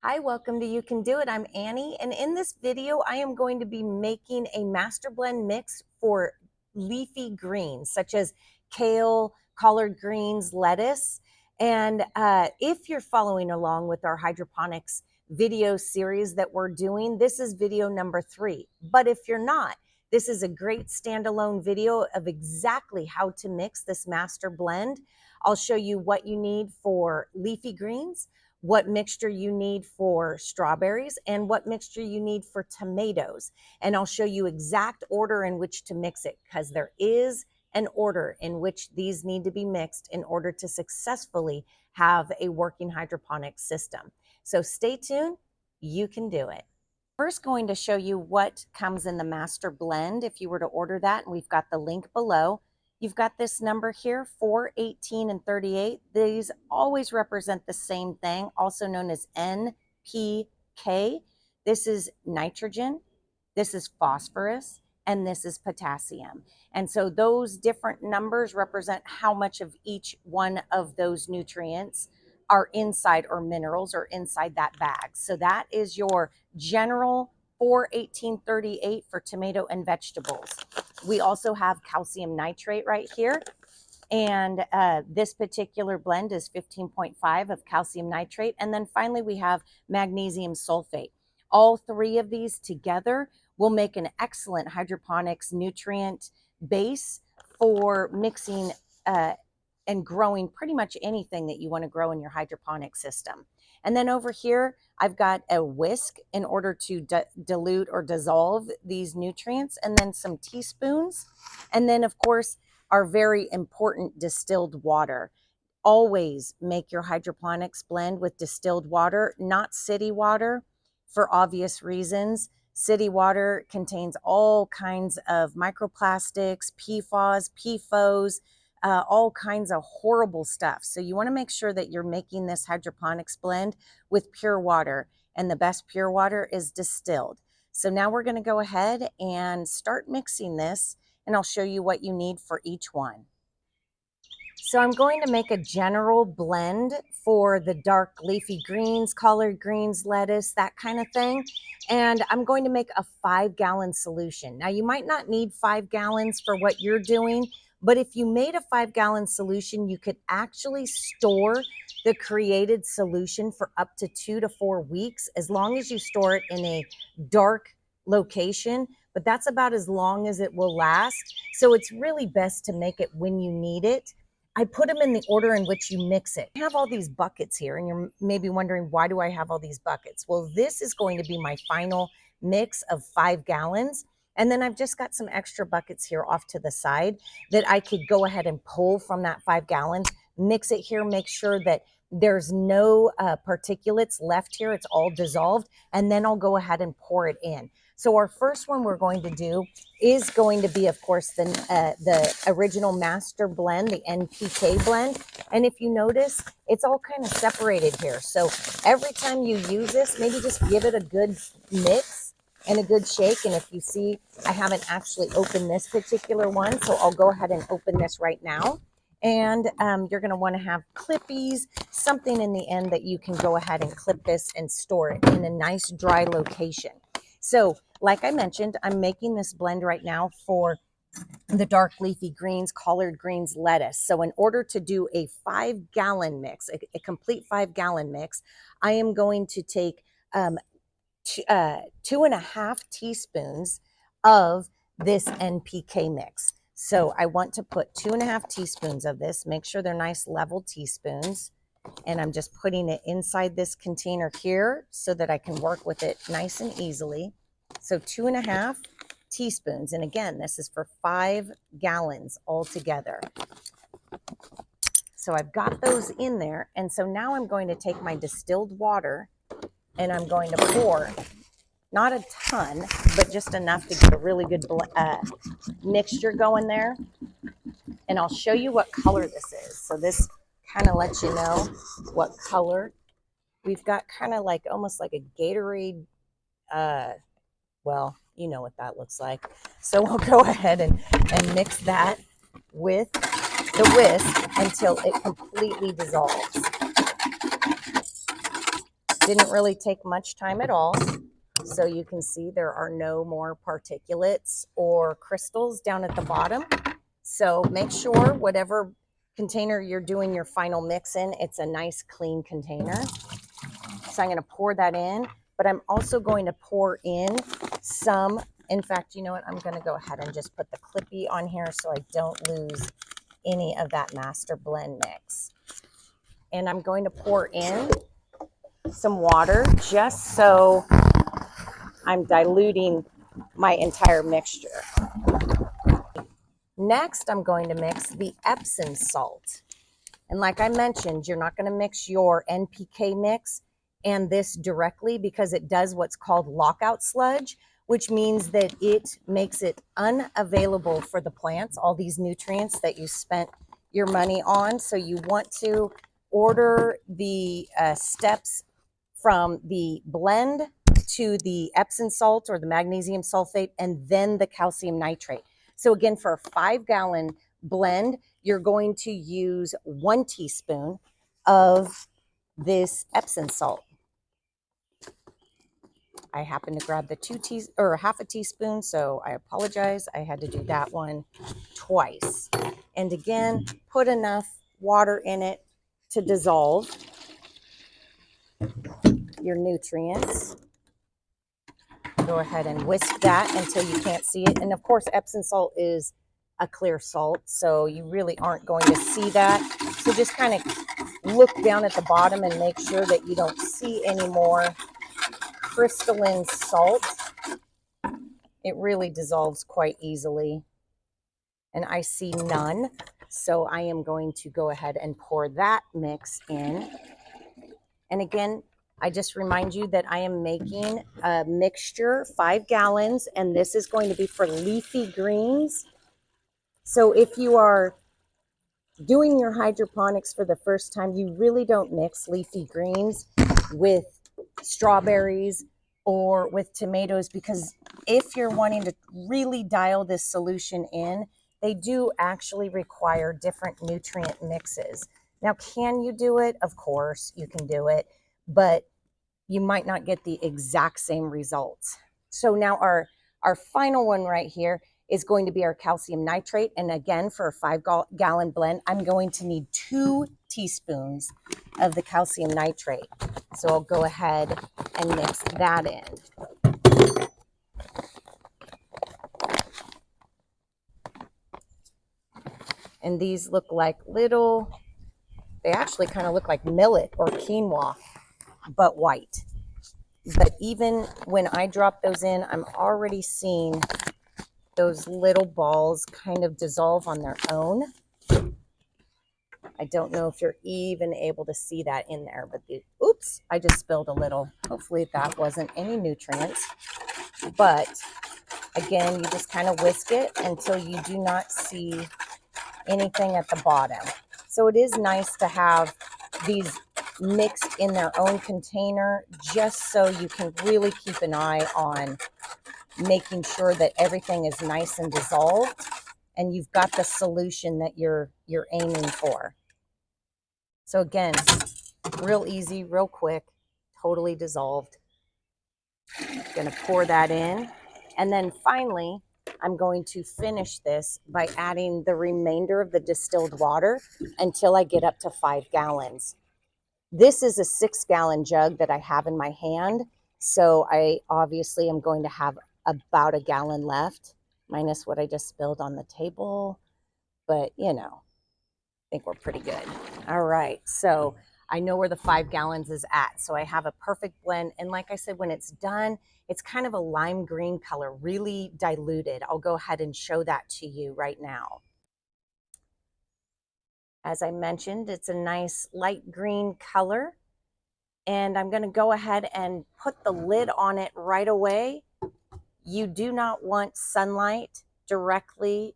Hi, welcome to You Can Do It. I'm Annie, and in this video, I am going to be making a master blend mix for leafy greens, such as kale, collard greens, lettuce. And if you're following along with our hydroponics video series that we're doing, this is video number 3. But if you're not, this is a great standalone video of exactly how to mix this master blend. I'll show you what you need for leafy greens, what mixture you need for strawberries, and what mixture you need for tomatoes. And I'll show you exact order in which to mix it, because there is an order in which these need to be mixed in order to successfully have a working hydroponic system. So stay tuned, you can do it. First, going to show you what comes in the master blend if you were to order that, and we've got the link below. You've got this number here, 4, 18, and 38. These always represent the same thing, also known as NPK. This is nitrogen, this is phosphorus, and this is potassium. And so those different numbers represent how much of each one of those nutrients are inside, or minerals are inside that bag. So that is your general 41838 for tomato and vegetables. We also have calcium nitrate right here. And this particular blend is 15.5 of calcium nitrate. And then finally, we have magnesium sulfate. All three of these together will make an excellent hydroponics nutrient base for mixing and growing pretty much anything that you want to grow in your hydroponic system. And then over here, I've got a whisk in order to dilute or dissolve these nutrients, and then some teaspoons. And then, of course, our very important distilled water. Always make your hydroponics blend with distilled water, not city water, for obvious reasons. City water contains all kinds of microplastics, PFOS, all kinds of horrible stuff. So you want to make sure that you're making this hydroponics blend with pure water, and the best pure water is distilled. So now we're going to go ahead and start mixing this, and I'll show you what you need for each one. So I'm going to make a general blend for the dark leafy greens, collard greens, lettuce, that kind of thing. And I'm going to make a 5-gallon solution. Now, you might not need 5 gallons for what you're doing, but if you made a 5-gallon solution, you could actually store the created solution for up to 2 to 4 weeks, as long as you store it in a dark location. But that's about as long as it will last. So it's really best to make it when you need it. I put them in the order in which you mix it. I have all these buckets here, and you're maybe wondering, why do I have all these buckets? Well, this is going to be my final mix of 5 gallons. And then I've just got some extra buckets here off to the side that I could go ahead and pull from that 5 gallons, mix it here, make sure that there's no particulates left here. It's all dissolved. And then I'll go ahead and pour it in. So our first one we're going to do is going to be, of course, the original master blend, the NPK blend. And if you notice, it's all kind of separated here. So every time you use this, maybe just give it a good mix and a good shake. And if you see, I haven't actually opened this particular one, so I'll go ahead and open this right now. And you're going to want to have clippies, something in the end that you can go ahead and clip this and store it in a nice dry location. So like I mentioned, I'm making this blend right now for the dark leafy greens, collard greens, lettuce. So in order to do a 5-gallon mix, a complete 5-gallon mix, I am going to take 2.5 teaspoons of this NPK mix. So I want to put 2.5 teaspoons of this. Make sure they're nice level teaspoons. And I'm just putting it inside this container here so that I can work with it nice and easily. So 2.5 teaspoons. And again, this is for 5 gallons altogether. So I've got those in there. And so now I'm going to take my distilled water and I'm going to pour, not a ton, but just enough to get a really good mixture going there. And I'll show you what color this is. So this kind of lets you know what color. We've got kind of like almost like a Gatorade, well, you know what that looks like. So we'll go ahead and mix that with the whisk until it completely dissolves. Didn't really take much time at all. So you can see there are no more particulates or crystals down at the bottom. So make sure whatever container you're doing your final mix in, it's a nice clean container. So I'm going to pour that in, but I'm also going to pour in some, in fact, you know what? I'm going to go ahead and just put the clippy on here so I don't lose any of that master blend mix. And I'm going to pour in some water just so I'm diluting my entire mixture. Next, I'm going to mix the Epsom salt. And like I mentioned, you're not going to mix your NPK mix and this directly because it does what's called lockout sludge, which means that it makes it unavailable for the plants, all these nutrients that you spent your money on. So you want to order the steps from the blend to the Epsom salt or the magnesium sulfate and then the calcium nitrate. So again, for a 5-gallon blend, you're going to use 1 teaspoon of this Epsom salt. I happened to grab the half a teaspoon, so I apologize. I had to do that one twice. And again, put enough water in it to dissolve your nutrients. Go ahead and whisk that until you can't see it. And of course, Epsom salt is a clear salt, so you really aren't going to see that. So just kind of look down at the bottom and make sure that you don't see any more crystalline salt. It really dissolves quite easily. And I see none. So I am going to go ahead and pour that mix in. And again, I just remind you that I am making a mixture, 5 gallons, and this is going to be for leafy greens. So if you are doing your hydroponics for the first time, you really don't mix leafy greens with strawberries or with tomatoes, because if you're wanting to really dial this solution in, they do actually require different nutrient mixes. Now, can you do it? Of course, you can do it, but you might not get the exact same results. So now our final one right here is going to be our calcium nitrate. And again, for a 5-gallon blend, I'm going to need 2 teaspoons of the calcium nitrate. So I'll go ahead and mix that in. And these look like they actually kind of look like millet or quinoa, but white. But even when I drop those in, I'm already seeing those little balls kind of dissolve on their own. I don't know if you're even able to see that in there, but oops, I just spilled a little. Hopefully that wasn't any nutrients. But again, you just kind of whisk it until you do not see anything at the bottom. So it is nice to have these mixed in their own container, just so you can really keep an eye on making sure that everything is nice and dissolved and you've got the solution that you're aiming for. So again, real easy, real quick, totally dissolved. Gonna pour that in. And then finally, I'm going to finish this by adding the remainder of the distilled water until I get up to 5 gallons. This is a 6-gallon jug that I have in my hand. So I obviously am going to have about a gallon left, minus what I just spilled on the table. But, you know, I think we're pretty good. All right. So I know where the 5 gallons is at. So I have a perfect blend. And like I said, when it's done, it's kind of a lime green color, really diluted. I'll go ahead and show that to you right now. As I mentioned, it's a nice light green color. And I'm going to go ahead and put the lid on it right away. You do not want sunlight directly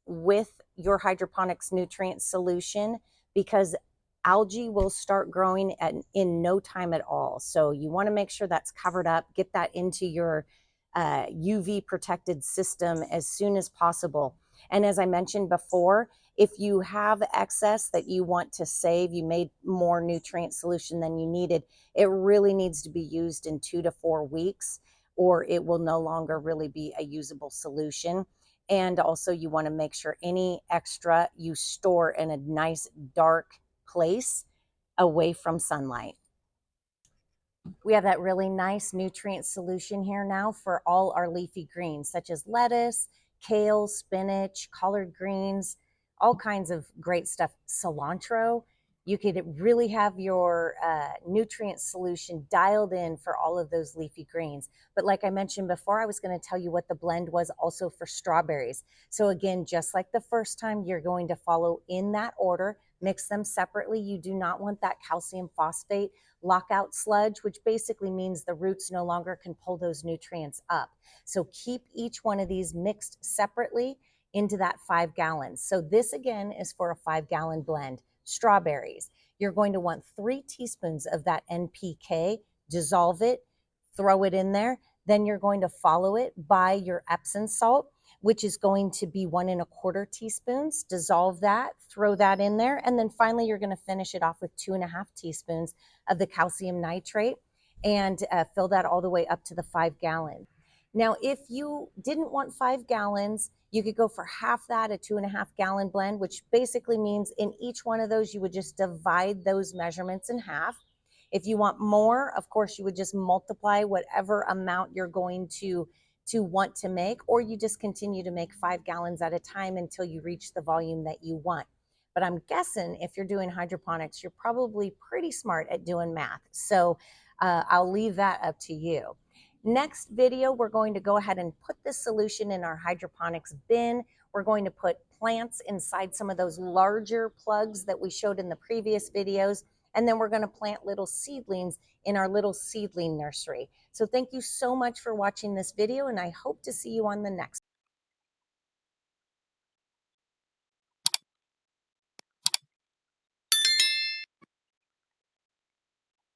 with your hydroponics nutrient solution, because algae will start growing in no time at all. So you want to make sure that's covered up, get that into your UV protected system as soon as possible. And as I mentioned before, If you have excess that you want to save, you made more nutrient solution than you needed, it really needs to be used in 2 to 4 weeks, or it will no longer really be a usable solution. And also, you want to make sure any extra you store in a nice dark place away from sunlight. We have that really nice nutrient solution here now for all our leafy greens, such as lettuce, kale, spinach, collard greens, all kinds of great stuff. Cilantro. You could really have your nutrient solution dialed in for all of those leafy greens. But like I mentioned before, I was going to tell you what the blend was also for strawberries. So again, just like the first time, you're going to follow in that order, mix them separately. You do not want that calcium phosphate lockout sludge, which basically means the roots no longer can pull those nutrients up. So keep each one of these mixed separately into that 5 gallons. So this again is for a 5-gallon blend. Strawberries, you're going to want 3 teaspoons of that NPK, dissolve it, throw it in there. Then you're going to follow it by your Epsom salt, which is going to be 1¼ teaspoons. Dissolve that, throw that in there. And then finally, you're going to finish it off with 2½ teaspoons of the calcium nitrate and fill that all the way up to the 5 gallon. Now, if you didn't want 5 gallons, you could go for half that, a 2½ gallon blend, which basically means in each one of those, you would just divide those measurements in half. If you want more, of course, you would just multiply whatever amount you're going to want to make, or you just continue to make 5 gallons at a time until you reach the volume that you want. But I'm guessing if you're doing hydroponics, you're probably pretty smart at doing math. So I'll leave that up to you. Next video, we're going to go ahead and put this solution in our hydroponics bin. We're going to put plants inside some of those larger plugs that we showed in the previous videos. And then we're going to plant little seedlings in our little seedling nursery. So thank you so much for watching this video, and I hope to see you on the next.